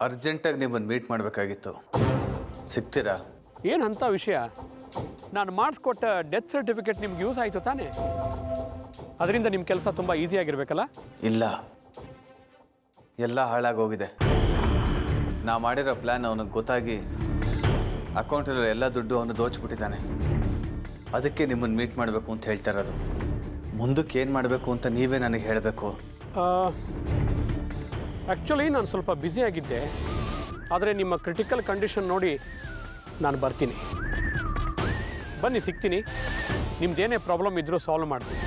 ಅರ್ಜೆಂಟಾಗಿ ನಿಮ್ಮನ್ನು ಮೀಟ್ ಮಾಡಬೇಕಾಗಿತ್ತು. ಸಿಗ್ತೀರಾ? ಏನಂತ ವಿಷಯ? ನಾನು ಮಾಡಿಸ್ಕೊಟ್ಟ ಡೆತ್ ಸರ್ಟಿಫಿಕೇಟ್ ನಿಮ್ಗೆ ಯೂಸ್ ಆಯಿತು ತಾನೇ? ಅದರಿಂದ ನಿಮ್ಮ ಕೆಲಸ ತುಂಬ ಈಸಿಯಾಗಿರ್ಬೇಕಲ್ಲ? ಇಲ್ಲ, ಎಲ್ಲ ಹಾಳಾಗೋಗಿದೆ. ನಾ ಮಾಡಿರೋ ಪ್ಲ್ಯಾನ್ ಅವನಿಗೆ ಗೊತ್ತಾಗಿ ಅಕೌಂಟಲ್ಲಿ ಎಲ್ಲ ದುಡ್ಡು ಅವನು ದೋಚ್ಬಿಟ್ಟಿದ್ದಾನೆ. ಅದಕ್ಕೆ ನಿಮ್ಮನ್ನು ಮೀಟ್ ಮಾಡಬೇಕು ಅಂತ ಹೇಳ್ತಾ ಇರೋದು. ಮುಂದಕ್ಕೆ ಏನು ಮಾಡಬೇಕು ಅಂತ ನೀವೇ ನನಗೆ ಹೇಳಬೇಕು. ಆ್ಯಕ್ಚುಲಿ ನಾನು ಸ್ವಲ್ಪ ಬ್ಯುಸಿಯಾಗಿದ್ದೆ, ಆದರೆ ನಿಮ್ಮ ಕ್ರಿಟಿಕಲ್ ಕಂಡೀಷನ್ ನೋಡಿ ನಾನು ಬರ್ತೀನಿ. ಬನ್ನಿ, ಸಿಗ್ತೀನಿ. ನಿಮ್ಮದೇನೇ ಪ್ರಾಬ್ಲಮ್ ಇದ್ದರೂ ಸಾಲ್ವ್ ಮಾಡ್ತೀನಿ.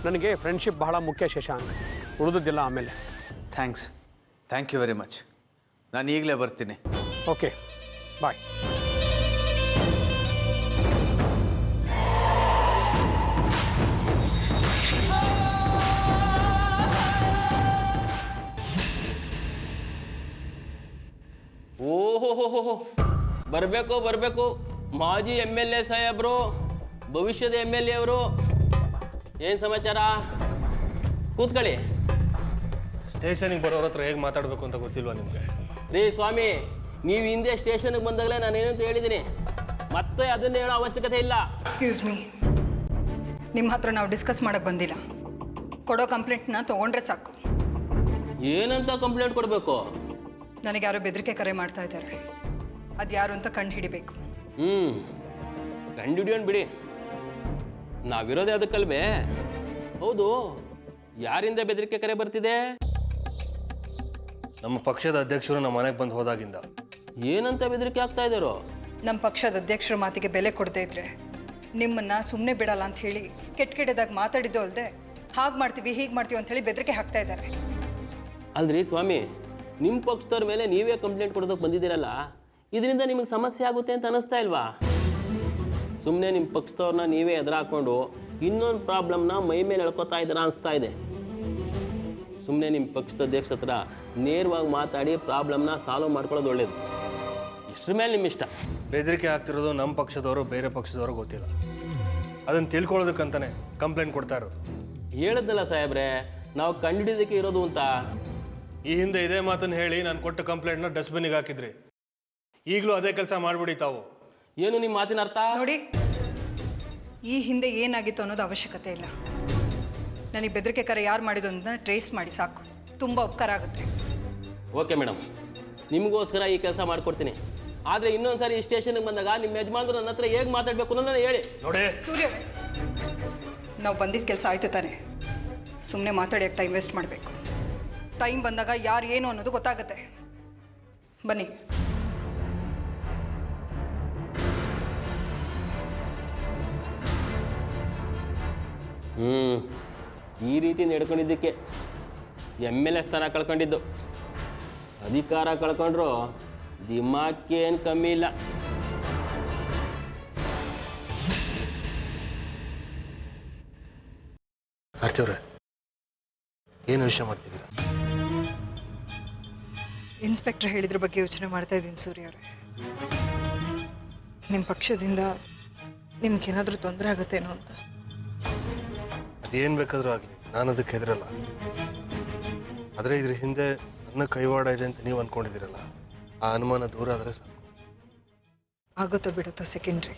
ನನಗೆ ಫ್ರೆಂಡ್ಶಿಪ್ ಬಹಳ ಮುಖ್ಯ ಶಶಾಂಕ್, ಉಳಿದಿದ್ದಿಲ್ಲ ಆಮೇಲೆ. Thank you very much. ನಾನು ಈಗಲೇ ಬರ್ತೀನಿ. Okay, bye. ಓಹೋ, ಬರಬೇಕು ಮಾಜಿ MLA ಸಾಹೇಬ್ರು, ಭವಿಷ್ಯದ MLA ಅವರು. ಏನು ಸಮಾಚಾರ? ಕೂತ್ಕೊಳ್ಳಿ. ಸ್ಟೇಷನಿಗೆ ಬರೋರ ಹತ್ರ ಹೇಗೆ ಮಾತಾಡಬೇಕು ಅಂತ ಗೊತ್ತಿಲ್ವಾ ನಿಮಗೆ? ರೀ ಸ್ವಾಮಿ, ನೀವು ಹಿಂದೆ ಸ್ಟೇಷನ್ಗೆ ಬಂದಾಗಲೇ ನಾನೇನಂತ ಹೇಳಿದ್ದೀನಿ, ಮತ್ತೆ ಅದನ್ನ ಹೇಳೋ ಅವಶ್ಯಕತೆ ಇಲ್ಲ. ಎಕ್ಸ್ಕ್ಯೂಸ್ ಮೀ, ನಿಮ್ಮ ಹತ್ರ ನಾವು ಡಿಸ್ಕಸ್ ಮಾಡೋಕ್ಕೆ ಬಂದಿಲ್ಲ. ಕೊಡೋ ಕಂಪ್ಲೇಂಟ್ನ ತೊಗೊಂಡ್ರೆ ಸಾಕು. ಏನಂತ ಕಂಪ್ಲೇಂಟ್ ಕೊಡಬೇಕು? ನನಗೆ ಯಾರೋ ಬೆದರಿಕೆ ಕರೆ ಮಾಡ್ತಾ ಇದ್ದಾರೆ. ಅದು ಯಾರು ಅಂತ ಕಂಡು ಹಿಡಿಬೇಕು. ಕಂಡು ಹಿಡಿಯೋಣ ಬಿಡಿ, ನಾವಿರೋದೇ ಅದಕ್ಕಲ್ವೇ? ಹೌದು, ಯಾರಿಂದ ಬೆದರಿಕೆ ಕರೆ ಬರ್ತಿದೆ? ನಮ್ಮ ಪಕ್ಷದ ಅಧ್ಯಕ್ಷರು ನಮ್ಮ ಮನೆಗೆ ಬಂದು ಹೋದಾಗಿಂದ. ಏನಂತ ಬೆದರಿಕೆ ಆಗ್ತಾ ಇದ್ದಾರೋ? ನಮ್ಮ ಪಕ್ಷದ ಅಧ್ಯಕ್ಷರ ಮಾತಿಗೆ ಬೆಲೆ ಕೊಡದೇ ಇದ್ರೆ ನಿಮ್ಮನ್ನು ಸುಮ್ಮನೆ ಬಿಡಲ್ಲ ಅಂತ ಹೇಳಿ ಕೆಟ್ಟದಾಗ ಮಾತಾಡಿದ್ದು ಅಲ್ಲದೆ ಹಾಗೆ ಮಾಡ್ತೀವಿ ಹೀಗೆ ಮಾಡ್ತೀವಿ ಅಂತ ಹೇಳಿ ಬೆದರಿಕೆ ಹಾಕ್ತಾ ಇದ್ದಾರೆ. ಅಲ್ರಿ ಸ್ವಾಮಿ, ನಿಮ್ಮ ಪಕ್ಷದವ್ರ ಮೇಲೆ ನೀವೇ ಕಂಪ್ಲೇಂಟ್ ಕೊಡೋದಕ್ಕೆ ಬಂದಿದ್ದೀರಲ್ಲ, ಇದರಿಂದ ನಿಮಗೆ ಸಮಸ್ಯೆ ಆಗುತ್ತೆ ಅಂತ ಅನ್ನಿಸ್ತಾ ಇಲ್ವಾ? ಸುಮ್ಮನೆ ನಿಮ್ಮ ಪಕ್ಷದವ್ರನ್ನ ನೀವೇ ಎದುರಾಕೊಂಡು ಇನ್ನೊಂದು ಪ್ರಾಬ್ಲಮ್ನ ಮೈ ಮೇಲೆ ಎಳ್ಕೊತಾ ಇದ್ದೀರಾ ಅನಿಸ್ತಾ ಇದೆ. ಸುಮ್ಮನೆ ನಿಮ್ಮ ಪಕ್ಷದ ಅಧ್ಯಕ್ಷ ಹತ್ರ ನೇರವಾಗಿ ಮಾತಾಡಿ ಪ್ರಾಬ್ಲಮ್ನ ಸಾಲ್ವ್ ಮಾಡ್ಕೊಳ್ಳೋದು ಒಳ್ಳೇದು. ಇಷ್ಟ್ರ ಮೇಲೆ ನಿಮ್ಮ ಇಷ್ಟ. ಬೆದರಿಕೆ ಆಗ್ತಿರೋದು ನಮ್ಮ ಪಕ್ಷದವರು ಬೇರೆ ಪಕ್ಷದವರು ಗೊತ್ತಿಲ್ಲ. ಅದನ್ನು ತಿಳ್ಕೊಳ್ಳೋದಕ್ಕಂತಾನೆ ಕಂಪ್ಲೇಂಟ್ ಕೊಡ್ತಾ ಇರೋದು. ಹೇಳಿದ್ನಲ್ಲ ಸಾಹೇಬ್ರೆ, ನಾವು ಕಂಡುಹಿಡಿಯೋದಕ್ಕೆ ಇರೋದು ಅಂತ. ಈ ಹಿಂದೆ ಇದೇ ಮಾತನ್ನು ಹೇಳಿ ನಾನು ಕೊಟ್ಟ ಕಂಪ್ಲೇಂಟ್ನ ಡಸ್ಟ್ಬಿನ್ನಿಗೆ ಹಾಕಿದ್ರಿ. ಈಗಲೂ ಅದೇ ಕೆಲಸ ಮಾಡಿಬಿಡಿ ತಾವು. ಏನು ನಿಮ್ಮ ಮಾತಿನ ಅರ್ಥ? ನೋಡಿ, ಈ ಹಿಂದೆ ಏನಾಗಿತ್ತು ಅನ್ನೋದು ಅವಶ್ಯಕತೆ ಇಲ್ಲ. ನನಗೆ ಬೆದರಿಕೆ ಕರೆ ಯಾರು ಮಾಡಿದ್ದು ಅಂತ ಟ್ರೇಸ್ ಮಾಡಿ ಸಾಕು. ತುಂಬ ಉಪಕಾರ ಆಗುತ್ತೆ. ಓಕೆ ಮೇಡಮ್, ನಿಮಗೋಸ್ಕರ ಈ ಕೆಲಸ ಮಾಡಿಕೊಡ್ತೀನಿ. ಆದರೆ ಇನ್ನೊಂದು ಸಾರಿ ಈ ಸ್ಟೇಷನ್ಗೆ ಬಂದಾಗ ನಿಮ್ಮ ಯಜಮಾನ್ರು ನನ್ನ ಹತ್ರ ಹೇಗೆ ಮಾತಾಡಬೇಕು ಅನ್ನೋದನ್ನ ಹೇಳಿ. ನೋಡಿ ಸೂರ್ಯ, ನಾವು ಬಂದಿದ್ದ ಕೆಲಸ ಆಯಿತು ತಾನೆ. ಸುಮ್ಮನೆ ಮಾತಾಡೋಕ್ಕೆ ಟೈಮ್ ವೇಸ್ಟ್ ಮಾಡಬೇಕು. ಟೈಮ್ ಬಂದಾಗ ಯಾರು ಏನು ಅನ್ನೋದು ಗೊತ್ತಾಗುತ್ತೆ. ಬನ್ನಿ. ಈ ರೀತಿ ನಡ್ಕೊಂಡಿದ್ದಕ್ಕೆ MLA ಸ್ಥಾನ ಕಳ್ಕೊಂಡಿದ್ದು. ಅಧಿಕಾರ ಕಳ್ಕೊಂಡ್ರು ದಿಮಾಕೇನು ಕಮ್ಮಿ ಇಲ್ಲ. ಆರ್ತಿಯವ್ರೆ, ಏನು ವಿಷಯ ಮಾಡ್ತಿದ್ದೀರಾ? ಇನ್ಸ್ಪೆಕ್ಟರ್ ಹೇಳಿದ್ರ ಬಗ್ಗೆ ಯೋಚನೆ ಮಾಡ್ತಾ ಇದ್ದೀನಿ ಸೂರ್ಯ ಅವರೇ. ನಿಮ್ಮ ಪಕ್ಷದಿಂದ ನಿಮ್ಗೇನಾದರೂ ತೊಂದರೆ ಆಗುತ್ತೇನೋ ಅಂತ. ಅದೇನು ಬೇಕಾದರೂ ಆಗಲಿ, ನಾನು ಅದಕ್ಕೆ ಹೆದರಲ್ಲ. ಆದರೆ ಇದ್ರ ಹಿಂದೆ ನನ್ನ ಕೈವಾಡ ಇದೆ ಅಂತ ನೀವು ಅಂದ್ಕೊಂಡಿದ್ದೀರಲ್ಲ, ಆ ಅನುಮಾನ ದೂರ ಆದರೆ ಸಾಕು. ಆಗುತ್ತೋ ಬಿಡುತ್ತೋ ಸೆಕೆಂಡ್ರಿ,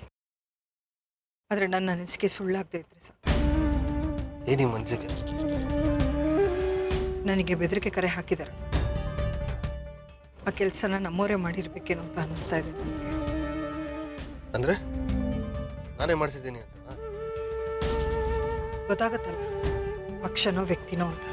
ಆದರೆ ನನ್ನ ಅನಿಸಿಕೆ ಸುಳ್ಳಾಗದೇ ಇದ್ರೆ ಸಾಕು. ಏನಿ ಮನಸ್ಸಿಗೆ ನನಗೆ ಬೆದರಿಕೆ ಕರೆ ಹಾಕಿದ್ದಾರೆ. ಆ ಕೆಲಸನ ನಮ್ಮವರೇ ಮಾಡಿರ್ಬೇಕೇನೋ ಅಂತ ಅನ್ನಿಸ್ತಾ ಇದೆ ನನಗೆ. ಅಂದರೆ ನಾನೇ ಮಾಡಿಸಿದ್ದೀನಿ ಅಂತ ಗೊತ್ತಾಗತ್ತಲ್ಲ, ಪಕ್ಷನೋ ವ್ಯಕ್ತಿನೋ ಅಂತ.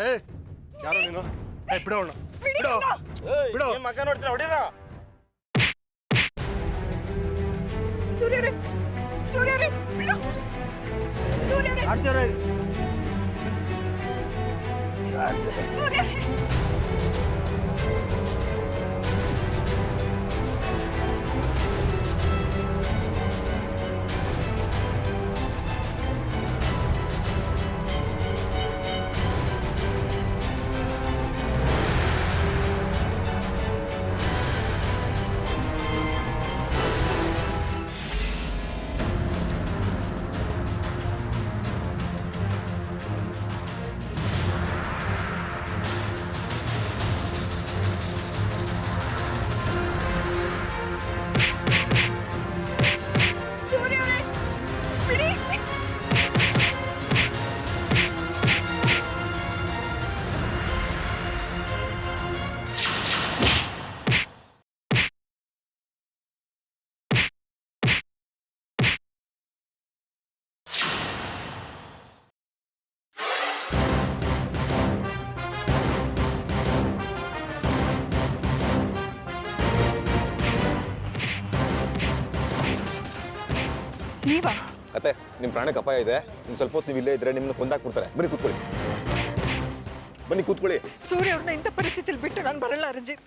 ಏ ಯಾರು ನೀನು? ಏ ಬಿಡೋಣ, ಬಿಡೋ, ಬಿಡೋ. ಮಗ ನೋಡ್ತೀರ ಹೊಡೀರ. ಸೂರ್ಯರೇ, ಸೂರ್ಯರೇ, ಬಿಡು. ಸೂರ್ಯರೇ, ಸೂರ್ಯರೇ. ಸೂರ್ಯರೇ, ಬಿಡಿ. ನೀವಾ? ಅತ್ತೆ ನಿಮ್ಮ ಪ್ರಾಣಕ್ಕೆ ಅಪಾಯ ಇದೆ. ಇನ್ನು ಸ್ವಲ್ಪ ಹೊತ್ತು ನೀವು ಇಲ್ಲೇ ಇದ್ರೆ ನಿಮ್ಮನ್ನ ಕೊಂದಾಕ್ಬಿಡ್ತಾರೆ. ಬನ್ನಿ ಕೂತ್ಕೊಳ್ಳಿ, ಬನ್ನಿ ಕೂತ್ಕೊಳ್ಳಿ. ಸೂರ್ಯ ಅವ್ರನ್ನ ಇಂಥ ಪರಿಸ್ಥಿತಿಲಿ ಬಿಟ್ಟು ನಾನು ಬರಲ್ಲ ರಂಜಿತ್.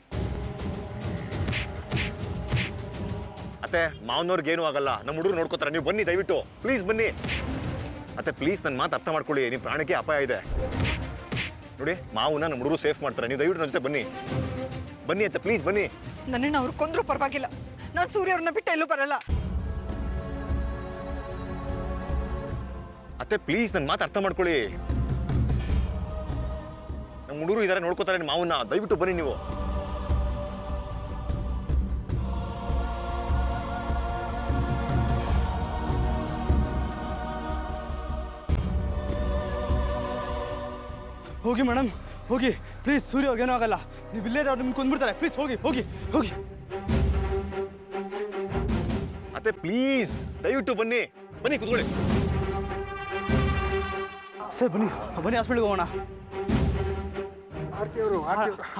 ಅತ್ತೆ ಮಾವನವ್ರಿಗೆ ಏನೂ ಆಗಲ್ಲ, ನಮ್ಮ ಹುಡುಗರು ನೋಡ್ಕೋತಾರೆ. ನೀವು ಬನ್ನಿ ದಯವಿಟ್ಟು, ಪ್ಲೀಸ್ ಬನ್ನಿ. ಅತ್ತೆ ಪ್ಲೀಸ್ ನನ್ನ ಮಾತು ಅರ್ಥ ಮಾಡ್ಕೊಳ್ಳಿ. ನಿಮ್ಮ ಪ್ರಾಣಕ್ಕೆ ಅಪಾಯ ಇದೆ ನೋಡಿ. ಮಾವನ್ನ ನಮ್ಮ ಹುಡುಗರು ಸೇಫ್ ಮಾಡ್ತಾರೆ. ನೀವು ದಯವಿಟ್ಟು ನನ್ನ ಜೊತೆ ಬನ್ನಿ, ಬನ್ನಿ ಅತ್ತೆ ಪ್ಲೀಸ್ ಬನ್ನಿ. ನನ್ನನ್ನು ಅವ್ರು ಕೊಂದ್ರೂ ಪರವಾಗಿಲ್ಲ, ನಾನು ಸೂರ್ಯ ಅವ್ರನ್ನ ಬಿಟ್ಟು ಎಲ್ಲೂ ಬರಲ್ಲ. ಅತ್ತೆ ಪ್ಲೀಸ್ ನನ್ನ ಮಾತು ಅರ್ಥ ಮಾಡ್ಕೊಳ್ಳಿ. ನಮ್ಮ ಹುಡುಗರು ಇದ್ದಾರೆ, ನೋಡ್ಕೋತಾರೆ ನಿಮ್ಮ ಮಾವನ್ನ. ದಯವಿಟ್ಟು ಬನ್ನಿ ನೀವು. ಹೋಗಿ ಮೇಡಮ್, ಹೋಗಿ ಪ್ಲೀಸ್. ಸೂರ್ಯ ಅವ್ರಿಗೇನೂ ಆಗಲ್ಲ. ನೀವು ಇಲ್ಲೇ ಅವ್ರು ನಿಮ್ಗೆ ಕೊಂದ್ಬಿಡ್ತಾರೆ. ಪ್ಲೀಸ್ ಹೋಗಿ ಹೋಗಿ ಹೋಗಿ. ಅತ್ತೆ ಪ್ಲೀಸ್ ದಯವಿಟ್ಟು ಬನ್ನಿ, ಬನ್ನಿ ಕೂತ್ಕೊಳ್ಳಿ. ಸರ್ ಬನ್ನಿ ಬನ್ನಿ, ಹಾಸ್ಪಿಟ್ಲಿಗೆ ಹೋಗೋಣ.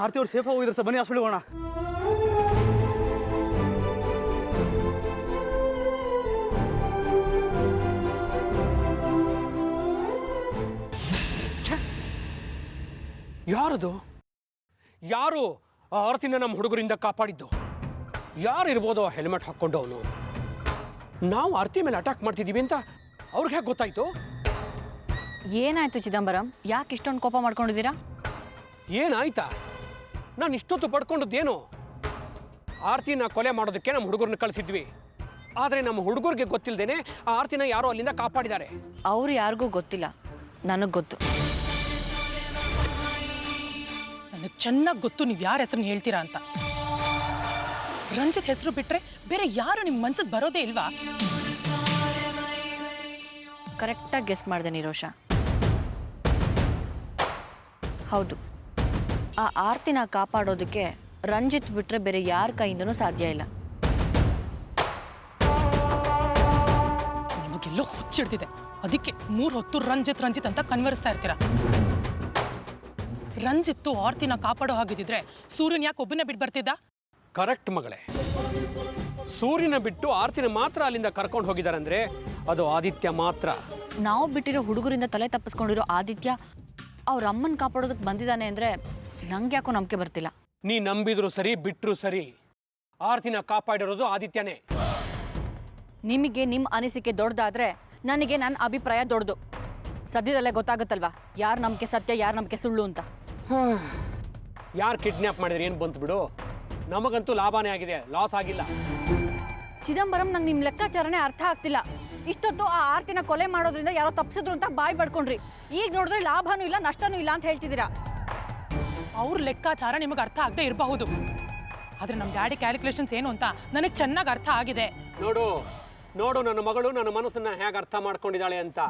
ಆರ್ತಿ ಅವ್ರು ಸೇಫಾಗಿ ಹೋಗಿದ್ದಾರೆ ಸರ್, ಬನ್ನಿ ಹಾಸ್ಪಿಟ್ಲಿಗೆ ಹೋಗೋಣ. ಯಾರದು? ಯಾರು ಆ ಆರ್ತಿನ ನಮ್ಮ ಹುಡುಗರಿಂದ ಕಾಪಾಡಿದ್ದು? ಯಾರು ಇರ್ಬೋದು ಆ ಹೆಲ್ಮೆಟ್ ಹಾಕ್ಕೊಂಡು ಅವನು? ನಾವು ಆರ್ತಿ ಮೇಲೆ ಅಟ್ಯಾಕ್ ಮಾಡ್ತಿದ್ದೀವಿ ಅಂತ ಅವ್ರಿಗೆ ಹೇಗೆ ಗೊತ್ತಾಯ್ತು? ಏನಾಯ್ತು ಚಿದಂಬರಂ? ಯಾಕೆ ಇಷ್ಟೊಂದು ಕೋಪ ಮಾಡ್ಕೊಂಡಿದ್ದೀರಾ? ಏನಾಯ್ತಾ? ನಾನು ಇಷ್ಟೊತ್ತು ಪಡ್ಕೊಂಡದ್ದೇನು? ಆರ್ತಿನ ಕೊಲೆ ಮಾಡೋದಕ್ಕೆ ನಮ್ಮ ಹುಡುಗರನ್ನ ಕಳಿಸಿದ್ವಿ. ಆದರೆ ನಮ್ಮ ಹುಡುಗರಿಗೆ ಗೊತ್ತಿಲ್ಲದೇನೆ ಆ ಆರ್ತಿನ ಯಾರೋ ಅಲ್ಲಿಂದ ಕಾಪಾಡಿದ್ದಾರೆ. ಅವ್ರು ಯಾರಿಗೂ ಗೊತ್ತಿಲ್ಲ, ನನಗೆ ಗೊತ್ತು. ನನಗೆ ಚೆನ್ನಾಗಿ ಗೊತ್ತು ನೀವು ಯಾರ ಹೆಸರನ್ನ ಹೇಳ್ತೀರಾ ಅಂತ. ರಂಜಿತ್ ಹೆಸರು ಬಿಟ್ರೆ ಬೇರೆ ಯಾರು ನಿಮ್ಮ ಮನ್ಸಿಗೆ ಬರೋದೇ ಇಲ್ವಾ? ಕರೆಕ್ಟಾಗಿ ಗೆಸ್ ಮಾಡಿದೆ ನಿರೋಷ. ಹೌದು, ಆ ಆರ್ತಿನ ಕಾಪಾಡೋದಕ್ಕೆ ರಂಜಿತ್ ಬಿಟ್ರೆ ಬೇರೆ ಯಾರ ಕೈಯಿಂದನೂ ಸಾಧ್ಯ ಇಲ್ಲ. ನಿಮಗೆಲ್ಲೋ ಹುಚ್ಚಿಡ್ತಿದೆ, ಅದಕ್ಕೆ 3 ಹೊತ್ತು ರಂಜಿತ್ ರಂಜಿತ್ ಅಂತ ಕನ್ವರಿಸ್ತಾ ಇರ್ತೀರಾ. ರಂಜಿತ್ತು ಆರ್ತಿನ ಕಾಪಾಡೋ ಹಾಗಿದ್ರೆ ಸೂರ್ಯನ್ ಯಾಕೆ ಒಬ್ಬನೇ ಬಿಟ್ಟು ಬರ್ತಿದ್ದ? ಕರೆಕ್ಟ್ ಮಗಳೇ. ಸೂರ್ಯನ ಬಿಟ್ಟು ಆರ್ತಿನ ಮಾತ್ರ ಅಲ್ಲಿಂದ ಕರ್ಕೊಂಡು ಹೋಗಿದ್ದಾರೆ ಅಂದ್ರೆ ಅದು ಆದಿತ್ಯ ಮಾತ್ರ. ನಾವು ಬಿಟ್ಟಿರೋ ಹುಡುಗರಿಂದ ತಲೆ ತಪ್ಪಿಸ್ಕೊಂಡಿರೋ ಆದಿತ್ಯ ಅವ್ರ ಅಮ್ಮನ ಕಾಪಾಡೋದಕ್ಕೆ ಬಂದಿದ್ದಾನೆ ಅಂದ್ರೆ ನಂಗೆ ಯಾಕೋ ನಂಬಿಕೆ ಬರ್ತಿಲ್ಲ. ನೀ ನಂಬಿದ್ರು ಸರಿ, ಬಿಟ್ರು ಸರಿ, ಆರ್ತಿನ ಕಾಪಾಡಿರೋದು ಆದಿತ್ಯನೇ. ನಿಮಗೆ ನಿಮ್ಮ ಅನಿಸಿಕೆ ದೊಡ್ಡದಾದ್ರೆ ನನಗೆ ನನ್ನ ಅಭಿಪ್ರಾಯ ದೊಡ್ಡದು. ಸದ್ಯದಲ್ಲೇ ಗೊತ್ತಾಗುತ್ತಲ್ವಾ ಯಾರು ನಂಬಿಕೆ ಸತ್ಯ, ಯಾರು ನಂಬಿಕೆ ಸುಳ್ಳು ಅಂತ. ಯಾರು ಕಿಡ್ನ್ಯಾಪ್ ಮಾಡಿದ್ರೆ ಏನು ಬಂತು ಬಿಡು, ನಮಗಂತೂ ಲಾಭನೇ ಆಗಿದೆ, ಲಾಸ್ ಆಗಿಲ್ಲ. ಚಿದಂಬರಂ, ನಂಗೆ ನಿಮ್ಮ ಲೆಕ್ಕಾಚಾರನೇ ಅರ್ಥ ಆಗ್ತಿಲ್ಲ. ಇಷ್ಟೊತ್ತು ಆ ಆರ್ತಿನ ಕೊಲೆ ಮಾಡೋದ್ರಿಂದ ಯಾರೋ ತಪ್ಪಿಸಿದ್ರು ಅಂತ ಬಾಯ್ ಪಡ್ಕೊಂಡ್ರಿ. ಈಗ ನೋಡಿದ್ರೆ ಲಾಭನೂ ಇಲ್ಲ ನಷ್ಟನೂ ಇಲ್ಲ ಅಂತ ಹೇಳ್ತಿದ್ದೀರಾ. ಅವ್ರ ಲೆಕ್ಕಾಚಾರ ನಿಮಗೆ ಅರ್ಥ ಆಗದೆ ಇರಬಹುದು, ಆದ್ರೆ ನಮ್ಮ ಡ್ಯಾಡಿ ಕ್ಯಾಲ್ಕುಲೇಷನ್ಸ್ ಏನು ಅಂತ ನನಗೆ ಚೆನ್ನಾಗಿ ಅರ್ಥ ಆಗಿದೆ. ನೋಡು ನೋಡು ನನ್ನ ಮಗಳು ನನ್ನ ಮನಸ್ಸನ್ನ ಹೇಗೆ ಅರ್ಥ ಮಾಡ್ಕೊಂಡಿದ್ದಾಳೆ ಅಂತ.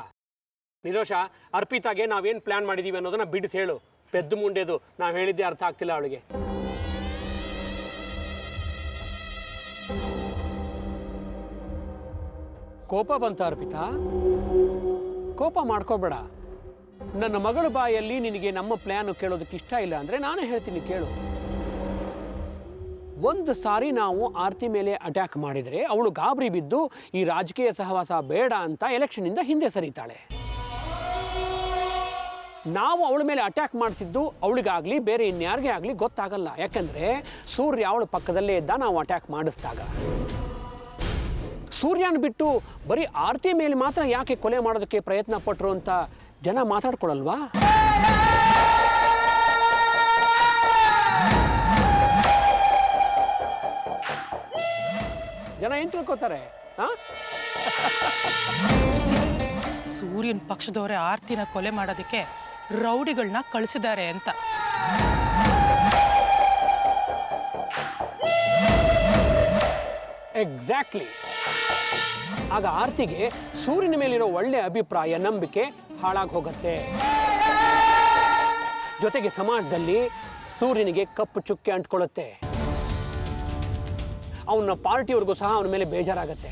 ನಿರೋಷ, ಅರ್ಪಿತಾಗೆ ನಾವೇನು ಪ್ಲಾನ್ ಮಾಡಿದೀವಿ ಅನ್ನೋದನ್ನ ಬಿಡಿಸಿ ಹೇಳು. ಪೆದ್ದು ಮುಂಡೆದು ನಾವು ಹೇಳಿದ್ದೆ ಅರ್ಥ ಆಗ್ತಿಲ್ಲ ಅವಳಿಗೆ. ಕೋಪ ಬಂತ ಅರ್ಪಿತಾ? ಕೋಪ ಮಾಡ್ಕೋಬೇಡ. ನನ್ನ ಮಗಳ ಬಾಯಲ್ಲಿ ನಿನಗೆ ನಮ್ಮ ಪ್ಲ್ಯಾನು ಕೇಳೋದಕ್ಕೆ ಇಷ್ಟ ಇಲ್ಲ ಅಂದರೆ ನಾನೇ ಹೇಳ್ತೀನಿ ಕೇಳು. ಒಂದು ಸಾರಿ ನಾವು ಆರತಿ ಮೇಲೆ ಅಟ್ಯಾಕ್ ಮಾಡಿದರೆ ಅವಳು ಗಾಬರಿ ಬಿದ್ದು ಈ ರಾಜಕೀಯ ಸಹವಾಸ ಬೇಡ ಅಂತ ಎಲೆಕ್ಷನ್ನಿಂದ ಹಿಂದೆ ಸರಿತಾಳೆ. ನಾವು ಅವಳ ಮೇಲೆ ಅಟ್ಯಾಕ್ ಮಾಡಿಸಿದ್ದು ಅವಳಿಗಾಗಲಿ ಬೇರೆ ಇನ್ಯಾರಿಗೇ ಆಗಲಿ ಗೊತ್ತಾಗಲ್ಲ. ಯಾಕಂದರೆ ಸೂರ್ಯ ಅವಳ ಪಕ್ಕದಲ್ಲೇ ಇದ್ದ ನಾವು ಅಟ್ಯಾಕ್ ಮಾಡಿಸಿದಾಗ. ಸೂರ್ಯನ ಬಿಟ್ಟು ಬರೀ ಆರತಿ ಮೇಲೆ ಮಾತ್ರ ಯಾಕೆ ಕೊಲೆ ಮಾಡೋದಕ್ಕೆ ಪ್ರಯತ್ನ ಪಟ್ಟರು ಅಂತ ಜನ ಮಾತಾಡ್ಕೊಳಲ್ವಾ? ಜನ ಏನು ತಿಳ್ಕೊತಾರೆ? ಸೂರ್ಯನ ಪಕ್ಷದವರೇ ಆರ್ತಿನ ಕೊಲೆ ಮಾಡೋದಕ್ಕೆ ರೌಡಿಗಳನ್ನ ಕಳಿಸಿದ್ದಾರೆ ಅಂತ. ಎಕ್ಸಾಕ್ಟ್ಲಿ. ಆಗ ಆರ್ತಿಗೆ ಸೂರ್ಯನ ಮೇಲಿರೋ ಒಳ್ಳೆಯ ಅಭಿಪ್ರಾಯ, ನಂಬಿಕೆ ಹಾಳಾಗಿ ಹೋಗುತ್ತೆ. ಜೊತೆಗೆ ಸಮಾಜದಲ್ಲಿ ಸೂರ್ಯನಿಗೆ ಕಪ್ಪು ಚುಕ್ಕೆ ಅಂಟ್ಕೊಳ್ಳುತ್ತೆ. ಅವನ ಪಾರ್ಟಿಯವ್ರಿಗೂ ಸಹ ಅವನ ಮೇಲೆ ಬೇಜಾರಾಗತ್ತೆ.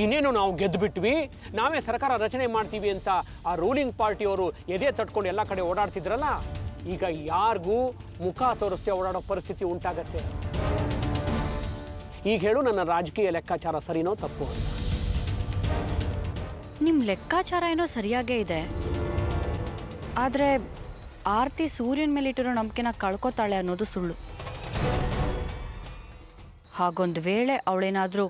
ಇನ್ನೇನು ನಾವು ಗೆದ್ದು ಬಿಟ್ವಿ, ನಾವೇ ಸರ್ಕಾರ ರಚನೆ ಮಾಡ್ತೀವಿ ಅಂತ ಆ ರೂಲಿಂಗ್ ಪಾರ್ಟಿಯವರು ಎದೆ ತಟ್ಕೊಂಡು ಎಲ್ಲ ಕಡೆ ಓಡಾಡ್ತಿದ್ರಲ್ಲ, ಈಗ ಯಾರಿಗೂ ಮುಖ ತೋರಿಸ್ತೆ ಓಡಾಡೋ ಪರಿಸ್ಥಿತಿ ಉಂಟಾಗತ್ತೆ. ಈಗ ಹೇಳು, ನನ್ನ ರಾಜಕೀಯ ಲೆಕ್ಕಾಚಾರ ಸರಿನೋ ತಪ್ಪು ಅಂತ? ನಿಮ್ಮ ಲೆಕ್ಕಾಚಾರ ಏನೋ ಸರಿಯಾಗೇ ಇದೆ, ಆದರೆ ಆರತಿ ಸೂರ್ಯನ ಮೇಲಿಟ್ಟಿರೋ ನಂಬಿಕೆನ ಕಳ್ಕೊತಾಳೆ ಅನ್ನೋದು ಸುಳ್ಳು. ಹಾಗೊಂದು ವೇಳೆ ಅವಳೇನಾದರೂ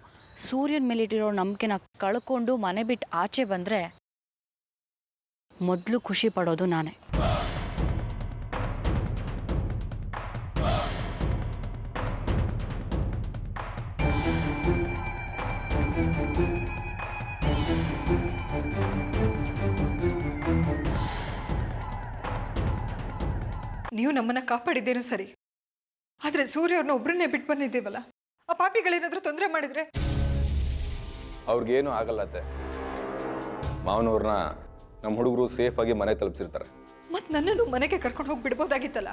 ಸೂರ್ಯನ ಮೇಲಿಟ್ಟಿರೋ ನಂಬಿಕೆನ ಕಳ್ಕೊಂಡು ಮನೆ ಬಿಟ್ಟು ಆಚೆ ಬಂದರೆ ಮೊದಲು ಖುಷಿ ಪಡೋದು ನಾನೇ. ನೀವು ನಮ್ಮನ್ನ ಕಾಪಾಡಿದ್ದೇನು ಸರಿ, ಆದರೆ ಸೂರ್ಯ ಅವ್ರನ್ನ ಒಬ್ಬರನ್ನೇ ಬಿಟ್ಟು ಬಂದಿದ್ದೀವಲ್ಲ, ಆ ಪಾಪಿಗಳೇನಾದ್ರೂ ತೊಂದರೆ ಮಾಡಿದ್ರೆ? ಅವ್ರಿಗೇನು ಆಗಲ್ಲತ್ತೆ. ಮಾವನವ್ರನ್ನ ನಮ್ಮ ಹುಡುಗರು ಸೇಫ್ ಆಗಿ ಮನೆ ತಲುಪಿಸಿರ್ತಾರೆ. ಮತ್ತೆ ನನ್ನನ್ನು ಮನೆಗೆ ಕರ್ಕೊಂಡು ಹೋಗಿ ಬಿಡ್ಬೋದಾಗಿತ್ತಲ್ಲ,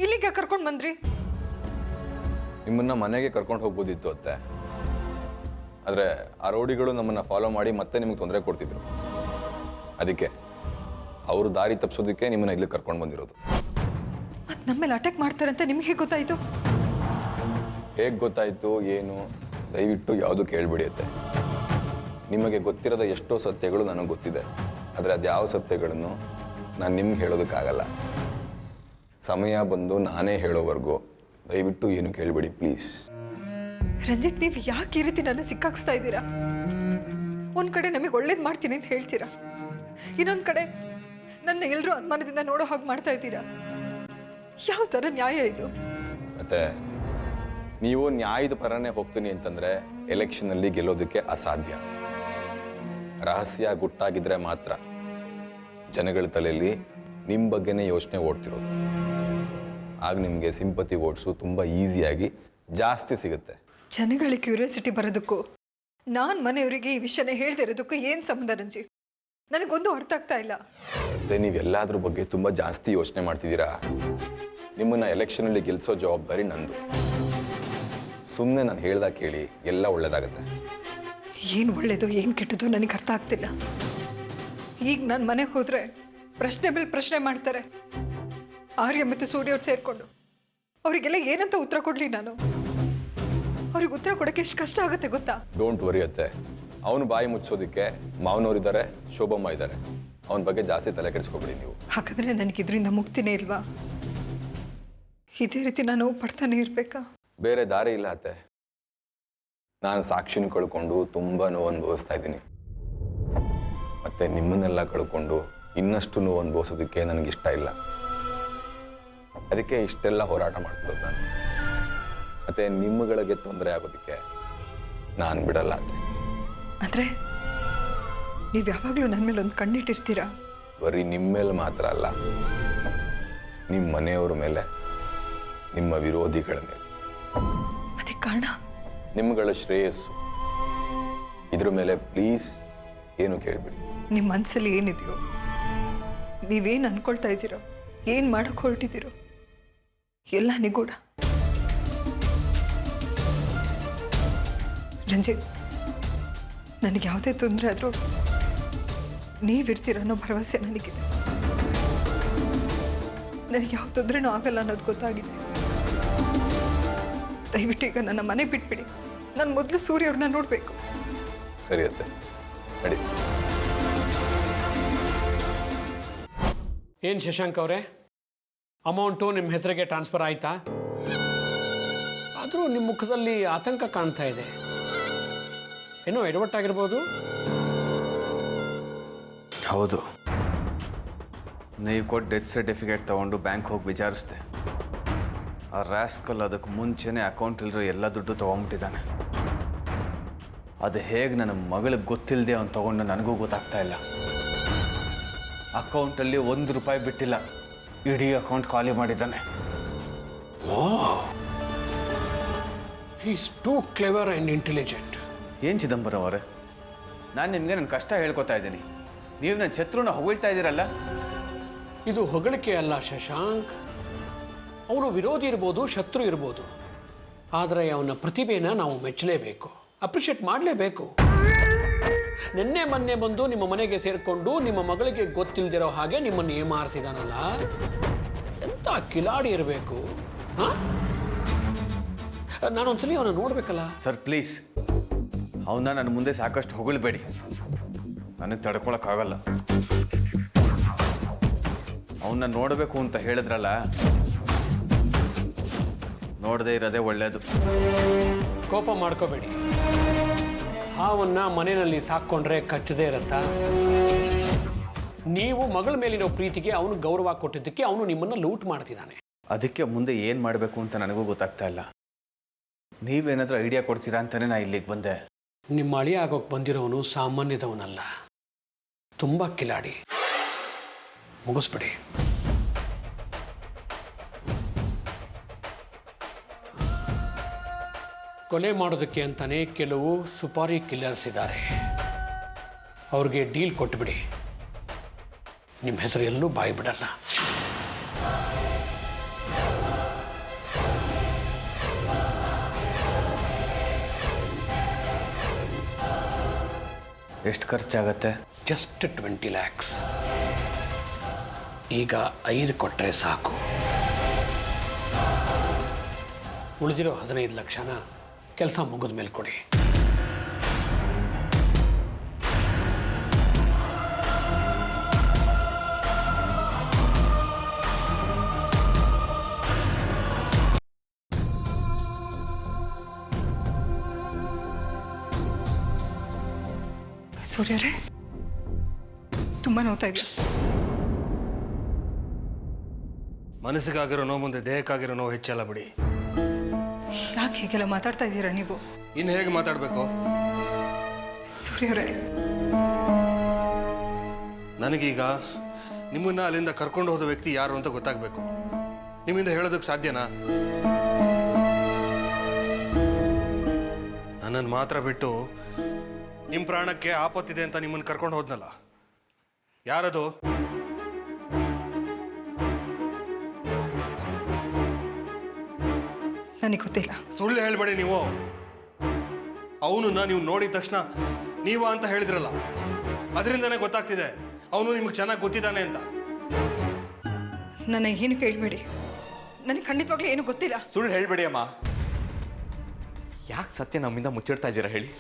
ಇಲ್ಲಿಗೆ ಕರ್ಕೊಂಡು ಬಂದ್ರಿ? ನಿಮ್ಮನ್ನ ಮನೆಗೆ ಕರ್ಕೊಂಡು ಹೋಗ್ಬೋದಿತ್ತು ಅತ್ತೆ, ಆದರೆ ಆ ರೌಡಿಗಳು ನಮ್ಮನ್ನ ಫಾಲೋ ಮಾಡಿ ಮತ್ತೆ ನಿಮಗೆ ತೊಂದರೆ ಕೊಡ್ತಿದ್ರು. ಅದಕ್ಕೆ ಅವರು ದಾರಿ ತಪ್ಪಿಸೋದಕ್ಕೆ ನಿಮ್ಮನ್ನ ಇಲ್ಲಿ ಕರ್ಕೊಂಡು ಬಂದಿರೋದು. ಮತ್ತೆ ನಮ್ಮೇಲೆ ಅಟ್ಯಾಕ್ ಮಾಡ್ತಾರೆ ಅಂತ ನಿಮಗೆ ಹೇಗೆ ಗೊತ್ತಾಯ್ತು? ಹೇಗೆ ಗೊತ್ತಾಯ್ತು ಏನು ದಯವಿಟ್ಟು ಯಾವುದು ಕೇಳ್ಬಿಡಿ ಅತ್ತೆ. ನಿಮಗೆ ಗೊತ್ತಿರೋದ ಎಷ್ಟೋ ಸತ್ಯಗಳು ನನಗೆ ಗೊತ್ತಿದೆ, ಆದರೆ ಅದ್ಯಾವ ಸತ್ಯಗಳನ್ನು ನಾನು ನಿಮ್ಗೆ ಹೇಳೋದಕ್ಕಾಗಲ್ಲ. ಸಮಯ ಬಂದು ನಾನೇ ಹೇಳೋವರೆಗೂ ದಯವಿಟ್ಟು ಏನು ಕೇಳಬೇಡಿ ಪ್ಲೀಸ್. ರಂಜಿತ್, ನೀವು ಯಾಕೆ ಈ ರೀತಿ ನನ್ನ ಸಿಕ್ಕಾಕ್ಸ್ತಾ ಇದ್ದೀರಾ? ಒಂದು ಕಡೆ ನಮಗೆ ಒಳ್ಳೇದು ಮಾಡ್ತೀನಿ ಅಂತ ಹೇಳ್ತೀರಾ, ಇನ್ನೊಂದು ಕಡೆ ನನ್ನ ಎಲ್ಲರೂ ಅನುಮಾನದಿಂದ ನೋಡೋ ಹಾಗೆ ಮಾಡ್ತಾ ಇದ್ದೀರಾ. ಯಾವ ಥರ ನ್ಯಾಯ ಇದು? ಮತ್ತೆ ನೀವು ನ್ಯಾಯದ ಪರನೇ ಹೋಗ್ತೀನಿ ಅಂತಂದ್ರೆ ಎಲೆಕ್ಷನಲ್ಲಿ ಗೆಲ್ಲೋದಕ್ಕೆ ಅಸಾಧ್ಯ. ರಹಸ್ಯ ಗುಟ್ಟಾಗಿದ್ರೆ ಮಾತ್ರ ಜನಗಳ ತಲೆಯಲ್ಲಿ ನಿಮ್ಮ ಬಗ್ಗೆನೇ ಯೋಚನೆ ಓಡ್ತಿರೋದು. ಆಗ ನಿಮಗೆ ಸಿಂಪತಿ ಓಟ್ಸು ತುಂಬ ಈಸಿಯಾಗಿ ಜಾಸ್ತಿ ಸಿಗುತ್ತೆ. ಜನಗಳಿಗೆ ಕ್ಯೂರಿಯಾಸಿಟಿ ಬರೋದಕ್ಕೂ ನಾನು ಮನೆಯವರಿಗೆ ಈ ವಿಷಯನ ಹೇಳ್ದೇ ಇರೋದಕ್ಕೂ ಏನು ಸಂಬಂಧ ರಂಜಿತ್? ನನಗೊಂದು ಅರ್ಥ ಆಗ್ತಾ ಇಲ್ಲ. ಮತ್ತೆ ನೀವೆಲ್ಲದ್ರ ಬಗ್ಗೆ ತುಂಬ ಜಾಸ್ತಿ ಯೋಚನೆ ಮಾಡ್ತಿದ್ದೀರಾ. ನಿಮ್ಮನ್ನ ಎಲೆಕ್ಷನಲ್ಲಿ ಗೆಲ್ಲಿಸೋ ಜವಾಬ್ದಾರಿ ನಂದು. ಸುಮ್ಮನೆ ನಾನು ಹೇಳ್ದಾಗ ಕೇಳಿ, ಎಲ್ಲ ಒಳ್ಳೇದಾಗತ್ತೆ. ಏನು ಒಳ್ಳೇದು ಏನು ಕೆಟ್ಟದ್ದು ನನಗೆ ಅರ್ಥ ಆಗ್ತಿಲ್ಲ. ಈಗ ನಾನು ಮನೆಗೆ ಹೋದರೆ ಪ್ರಶ್ನೆ ಮೇಲೆ ಪ್ರಶ್ನೆ ಮಾಡ್ತಾರೆ. ಆರ್ಯ ಮತ್ತು ಸೂರ್ಯ ಅವ್ರು ಸೇರಿಕೊಂಡು ಅವರಿಗೆಲ್ಲ ಏನಂತ ಉತ್ತರ ಕೊಡಲಿ ನಾನು? ಅವ್ರಿಗೆ ಉತ್ತರ ಕೊಡೋಕ್ಕೆ ಎಷ್ಟು ಕಷ್ಟ ಆಗುತ್ತೆ ಗೊತ್ತಾ? ಡೋಂಟ್ ವರಿ ಅತ್ತೆ, ಅವನು ಬಾಯಿ ಮುಚ್ಚೋದಕ್ಕೆ ಮಾವನವರಿದ್ದಾರೆ, ಶೋಭಮ್ಮ ಇದ್ದಾರೆ. ಅವನ ಬಗ್ಗೆ ಜಾಸ್ತಿ ತಲೆ ಕೆಡಿಸ್ಕೊಬೇಡಿ ನೀವು. ಹಾಗಾದರೆ ನನಗೆ ಇದರಿಂದ ಮುಕ್ತಿನೇ ಇಲ್ವಾ? ಇದೇ ರೀತಿ ನಾನು ಪಡ್ತಾನೆ ಇರಬೇಕಾ? ಬೇರೆ ದಾರಿ ಇಲ್ಲ ಅತ್ತೆ. ನಾನು ಸಾಕ್ಷಿನ ಕಳ್ಕೊಂಡು ತುಂಬ ನೋವು ಅನುಭವಿಸ್ತಾ ಇದ್ದೀನಿ. ಮತ್ತೆ ನಿಮ್ಮನ್ನೆಲ್ಲ ಕಳ್ಕೊಂಡು ಇನ್ನಷ್ಟು ನೋವು ಅನುಭವಿಸೋದಕ್ಕೆ ನನಗಿಷ್ಟ ಇಲ್ಲ. ಅದಕ್ಕೆ ಇಷ್ಟೆಲ್ಲ ಹೋರಾಟ ಮಾಡ್ಕೊಳ್ಳೋದು ನಾನು. ಮತ್ತೆ ನಿಮ್ಮಗಳಿಗೆ ತೊಂದರೆ ಆಗೋದಕ್ಕೆ ನಾನು ಬಿಡಲ್ಲ ಅತ್ತೆ. ಅಂದರೆ ನೀವು ಯಾವಾಗಲೂ ನನ್ನ ಮೇಲೆ ಒಂದು ಕಣ್ಣಿಟ್ಟಿರ್ತೀರಾ? ಬರೀ ನಿಮ್ಮ ಮೇಲೆ ಮಾತ್ರ ಅಲ್ಲ, ನಿಮ್ಮ ಮನೆಯವ್ರ ಮೇಲೆ, ನಿಮ್ಮ ವಿರೋಧಿಗಳ ಮೇಲೆ. ಅದಕ್ಕೆ ಕಾರಣ ನಿಮ್ಮಗಳ ಶ್ರೇಯಸ್ಸು. ಇದ್ರ ಮೇಲೆ ಪ್ಲೀಸ್ ಏನು ಕೇಳಬೇಡಿ. ನಿಮ್ಮ ಮನಸ್ಸಲ್ಲಿ ಏನಿದೆಯೋ, ನೀವೇನು ಅನ್ಕೊಳ್ತಾ ಇದ್ದೀರೋ, ಏನು ಮಾಡೋಕೆ ಹೊರಟಿದ್ದೀರೋ ಎಲ್ಲ ನಿಗೂಢ. ರಂಜಿತ್, ನನಗೆ ಯಾವುದೇ ತೊಂದರೆ ಆದರೂ ನೀವಿರ್ತೀರ ಅನ್ನೋ ಭರವಸೆ ನನಗಿದೆ. ನನಗೆ ಯಾವ ತೊಂದರೆನೂ ಆಗಲ್ಲ ಅನ್ನೋದು ಗೊತ್ತಾಗಿದೆ. ದಯವಿಟ್ಟು ಈಗ ನನ್ನ ಮನೆ ಬಿಟ್ಬಿಡಿ. ನಾನು ಮೊದಲು ಸೂರ್ಯ ಅವ್ರನ್ನ ನೋಡಬೇಕು. ಸರಿ ಅತ್ತೆ, ನಡಿ. ಏನು ಶಶಾಂಕ್ ಅವರೇ, ಅಮೌಂಟು ನಿಮ್ಮ ಹೆಸರಿಗೆ ಟ್ರಾನ್ಸ್ಫರ್ ಆಯಿತಾ? ಆದರೂ ನಿಮ್ಮ ಮುಖದಲ್ಲಿ ಆತಂಕ ಕಾಣ್ತಾ ಇದೆ. ಏನೋ ಎಡವಟ್ಟಾಗಿರ್ಬೋದು. ಹೌದು, ನೀವು ಕೊಟ್ಟು ಡೆತ್ ಸರ್ಟಿಫಿಕೇಟ್ ತೊಗೊಂಡು ಬ್ಯಾಂಕ್ ಹೋಗಿ ವಿಚಾರಿಸ್ದೆ. ಆ ರಾಸ್ಕಲ್ ಅದಕ್ಕೆ ಮುಂಚೆನೇ ಅಕೌಂಟಲ್ಲಿರೋ ಎಲ್ಲ ದುಡ್ಡು ತೊಗೊಂಬಿಟ್ಟಿದ್ದಾನೆ. ಅದು ಹೇಗೆ ನನ್ನ ಮಗಳಿಗೆ ಗೊತ್ತಿಲ್ಲದೆ ಅವ್ನು ತೊಗೊಂಡು ನನಗೂ ಗೊತ್ತಾಗ್ತಾ ಇಲ್ಲ. ಅಕೌಂಟಲ್ಲಿ ₹1 ಬಿಟ್ಟಿಲ್ಲ, ಇಡೀ ಅಕೌಂಟ್ ಖಾಲಿ ಮಾಡಿದ್ದಾನೆ. Is two clever and intelligent. ಏನು ಚಿದಂಬರಂ ಅವರೇ, ನಾನು ನಿಮಗೆ ನನ್ನ ಕಷ್ಟ ಹೇಳ್ಕೊತಾ ಇದ್ದೀನಿ, ನೀವು ನನ್ನ ಶತ್ರುನ ಹೊಗಳ್ತಾ ಇದ್ದೀರಲ್ಲ. ಇದು ಹೊಗಳಿಕೆ ಅಲ್ಲ ಶಶಾಂಕ್. ಅವನು ವಿರೋಧಿ ಇರ್ಬೋದು, ಶತ್ರು ಇರ್ಬೋದು, ಆದರೆ ಅವನ ಪ್ರತಿಭೆನ ನಾವು ಮೆಚ್ಚಲೇಬೇಕು, ಅಪ್ರಿಷಿಯೇಟ್ ಮಾಡಲೇಬೇಕು. ನಿನ್ನೆ ಮೊನ್ನೆ ಬಂದು ನಿಮ್ಮ ಮನೆಗೆ ಸೇರಿಕೊಂಡು ನಿಮ್ಮ ಮಗಳಿಗೆ ಗೊತ್ತಿಲ್ಲದಿರೋ ಹಾಗೆ ನಿಮ್ಮನ್ನು ಏಮಾರಿಸಿದಾನಲ್ಲ, ಎಂಥ ಕಿಲಾಡಿ ಇರಬೇಕು. ಹಾಂ, ನಾನೊಂದ್ಸಲಿ ಅವನ ನೋಡಬೇಕಲ್ಲ. ಸರ್ ಪ್ಲೀಸ್, ಅವನ್ನ ನನ್ನ ಮುಂದೆ ಸಾಕಷ್ಟು ಹೊಗಳ್ಬೇಡಿ, ನನಗೆ ತಡ್ಕೊಳಕ್ಕಾಗಲ್ಲ. ಅವನ್ನ ನೋಡಬೇಕು ಅಂತ ಹೇಳಿದ್ರಲ್ಲ, ನೋಡದೇ ಇರೋದೇ ಒಳ್ಳೆಯದು. ಕೋಪ ಮಾಡ್ಕೋಬೇಡಿ. ಹಾವನ್ನ ಮನೆಯಲ್ಲಿ ಸಾಕ್ಕೊಂಡ್ರೆ ಕಚ್ಚದೇ ಇರತ್ತಾ? ನೀವು ಮಗಳ ಮೇಲಿರೋ ಪ್ರೀತಿಗೆ ಅವನು ಗೌರವ ಕೊಟ್ಟಿದ್ದಕ್ಕೆ ಅವನು ನಿಮ್ಮನ್ನು ಲೂಟ್ ಮಾಡ್ತಿದ್ದಾನೆ. ಅದಕ್ಕೆ ಮುಂದೆ ಏನು ಮಾಡಬೇಕು ಅಂತ ನನಗೂ ಗೊತ್ತಾಗ್ತಾ ಇಲ್ಲ. ನೀವೇನಾದರೂ ಐಡಿಯಾ ಕೊಡ್ತೀರಾ ಅಂತಲೇ ನಾನು ಇಲ್ಲಿಗೆ ಬಂದೆ. ನಿಮ್ಮ ಅಳಿ ಆಗೋಕ್ಕೆ ಬಂದಿರೋನು ಸಾಮಾನ್ಯದವನಲ್ಲ, ತುಂಬ ಕಿಲಾಡಿ. ಮುಗಿಸ್ಬಿಡಿ. ಕೊಲೆ ಮಾಡೋದಕ್ಕೆ ಅಂತಾನೆ ಕೆಲವು ಸುಪಾರಿ ಕಿಲ್ಲರ್ಸ್ ಇದ್ದಾರೆ. ಅವ್ರಿಗೆ ಡೀಲ್ ಕೊಟ್ಟುಬಿಡಿ, ನಿಮ್ಮ ಹೆಸರು ಎಲ್ಲೂ ಬಾಯಿ ಬಿಡಲ್ಲ. ಎಷ್ಟು ಖರ್ಚಾಗತ್ತೆ? Just 20 lakhs. ಈಗ 5 ಕೊಟ್ಟರೆ ಸಾಕು. ಉಳಿದಿರೋ 15 ಲಕ್ಷನ ಕೆಲಸ ಮುಗಿದ ಮೇಲೆ ಕೊಡಿ. ಸೂರ್ಯರೇ, ತುಂಬ ನೋವ್ತಾ ಇದೆಯಾ? ಮನಸ್ಸಿಗಾಗಿರೋ ನೋವು ಮುಂದೆ ದೇಹಕ್ಕಾಗಿರೋ ನೋವು ಹೆಚ್ಚಲ್ಲ ಬಿಡಿ. ಯಾಕೆ ಹೀಗೆಲ್ಲ ಮಾತಾಡ್ತಾ ಇದ್ದೀರಾ ನೀವು? ಇನ್ನು ಹೇಗೆ ಮಾತಾಡಬೇಕು? ಸೂರ್ಯರೇ, ನನಗೀಗ ನಿಮ್ಮನ್ನ ಅಲ್ಲಿಂದ ಕರ್ಕೊಂಡು ಹೋದ ವ್ಯಕ್ತಿ ಯಾರು ಅಂತ ಗೊತ್ತಾಗಬೇಕು. ನಿಮ್ಮಿಂದ ಹೇಳೋದಕ್ಕೆ ಸಾಧ್ಯನಾ? ನನ್ನನ್ನು ಮಾತ್ರ ಬಿಟ್ಟು ನಿಮ್ಮ ಪ್ರಾಣಕ್ಕೆ ಆಪತ್ತಿದೆ ಅಂತ ನಿಮ್ಮನ್ನು ಕರ್ಕೊಂಡು ಹೋದ್ನಲ್ಲ, ಯಾರದು? ನನಗೆ ಗೊತ್ತಿಲ್ಲ. ಸುಳ್ಳು ಹೇಳ್ಬೇಡಿ ನೀವು. ಅವನನ್ನ ನೀವು ನೋಡಿದ ತಕ್ಷಣ ನೀವಾ ಅಂತ ಹೇಳಿದ್ರಲ್ಲ, ಅದರಿಂದನೇ ಗೊತ್ತಾಗ್ತಿದೆ ಅವನು ನಿಮಗೆ ಚೆನ್ನಾಗಿ ಗೊತ್ತಿದ್ದಾನೆ ಅಂತ. ನನಗೆ ಏನು ಕೇಳಬೇಡಿ, ನನಗೆ ಖಂಡಿತವಾಗ್ಲೂ ಏನು ಗೊತ್ತಿಲ್ಲ. ಸುಳ್ಳು ಹೇಳ್ಬೇಡಿ ಅಮ್ಮ. ಯಾಕೆ ಸತ್ಯ ನಮ್ಮಿಂದ ಮುಚ್ಚಿಡ್ತಾ ಇದ್ದೀರಾ ಹೇಳಿ?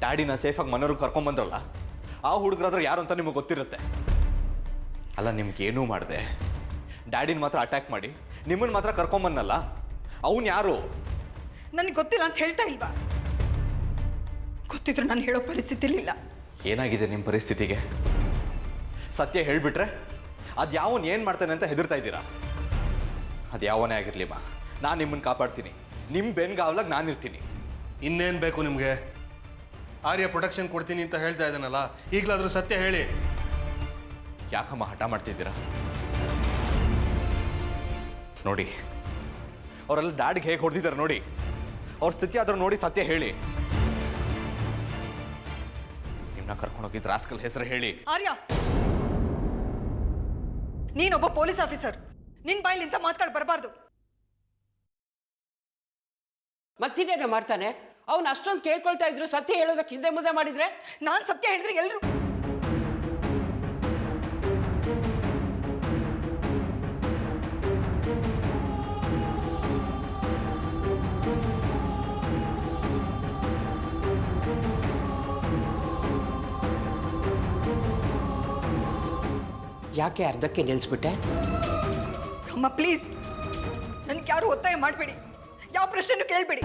ಡ್ಯಾಡಿನ ಸೇಫಾಗಿ ಮನೆಯವ್ರಿಗೆ ಕರ್ಕೊಂಬಂದ್ರಲ್ಲ, ಆ ಹುಡುಗರಾದ್ರೆ ಯಾರು ಅಂತ ನಿಮಗೆ ಗೊತ್ತಿರುತ್ತೆ ಅಲ್ಲ. ನಿಮ್ಗೇನೂ ಮಾಡಿದೆ ಡ್ಯಾಡಿನ ಮಾತ್ರ ಅಟ್ಯಾಕ್ ಮಾಡಿ ನಿಮ್ಮನ್ನು ಮಾತ್ರ ಕರ್ಕೊಂಬನ್ನಲ್ಲ, ಅವನು ಯಾರು? ನನಗೆ ಗೊತ್ತಿಲ್ಲ ಅಂತ ಹೇಳ್ತಾ ಇಲ್ವಾ? ಗೊತ್ತಿದ್ರು ನಾನು ಹೇಳೋ ಪರಿಸ್ಥಿತಿಲಿಲ್ಲ. ಏನಾಗಿದೆ ನಿಮ್ಮ ಪರಿಸ್ಥಿತಿಗೆ? ಸತ್ಯ ಹೇಳಿಬಿಟ್ರೆ ಅದು ಯಾವನು ಏನು ಮಾಡ್ತಾನೆ ಅಂತ ಹೆದರ್ತಾ ಇದ್ದೀರಾ? ಅದು ಯಾವನೇ ಆಗಿರಲಿಮ್ಮ, ನಾನು ನಿಮ್ಮನ್ನು ಕಾಪಾಡ್ತೀನಿ. ನಿಮ್ಮ ಬೆನ್ಗಾವಲಾಗ ನಾನಿರ್ತೀನಿ. ಇನ್ನೇನು ಬೇಕು ನಿಮಗೆ? ಆರ್ಯ ಪ್ರೊಟೆಕ್ಷನ್ ಕೊಡ್ತೀನಿ ಅಂತ ಹೇಳ್ತಾ ಇದ್ದಾನಲ್ಲ, ಈಗಲಾದರೂ ಸತ್ಯ ಹೇಳಿ. ಯಾಕಮ್ಮ ಹಠ ಮಾಡ್ತಿದ್ದೀರಾ? ನೋಡಿ, ಅವರೆಲ್ಲ ಡ್ಯಾಡ್ಗೆ ಹೇಗೆ ಹೊಡೆದಿದ್ದಾರೆ ನೋಡಿ. ಅವ್ರ ಸ್ಥಿತಿ ಆದರೂ ನೋಡಿ ಸತ್ಯ ಹೇಳಿ. ನಿಮ್ಮನ್ನ ಕರ್ಕೊಂಡೋಗಿದ್ದು ರಾಸ್ಕಲ್ ಹೆಸರು ಹೇಳಿ. ಆರ್ಯ, ನೀನೊಬ್ಬ ಪೊಲೀಸ್ ಆಫೀಸರ್, ನಿನ್ನ ಬಾಯಲ್ಲಿ ಇಂಥ ಮಾತುಗಳು ಬರಬಾರ್ದು. ಮತ್ತಿದೇನು ಮಾಡ್ತಾನೆ? ಅವನು ಅಷ್ಟೊಂದು ಕೇಳ್ಕೊಳ್ತಾ ಇದ್ರು, ಸತ್ಯ ಹೇಳೋದಕ್ಕೆ ಹಿಂದೆ ಮುಂದೆ ಮಾಡಿದ್ರೆ? ನಾನು ಸತ್ಯ ಹೇಳಿದ್ರೆ ಎಲ್ಲರೂ ಯಾಕೆ ಅರ್ಧಕ್ಕೆ ನಿಲ್ಲಿಸ್ಬಿಟ್ಟೆ? ಅಮ್ಮ ಪ್ಲೀಸ್, ನನಗೆ ಯಾರು ಒತ್ತಾಯ ಮಾಡಬೇಡಿ, ಯಾವ ಪ್ರಶ್ನೆನೂ ಕೇಳಬೇಡಿ.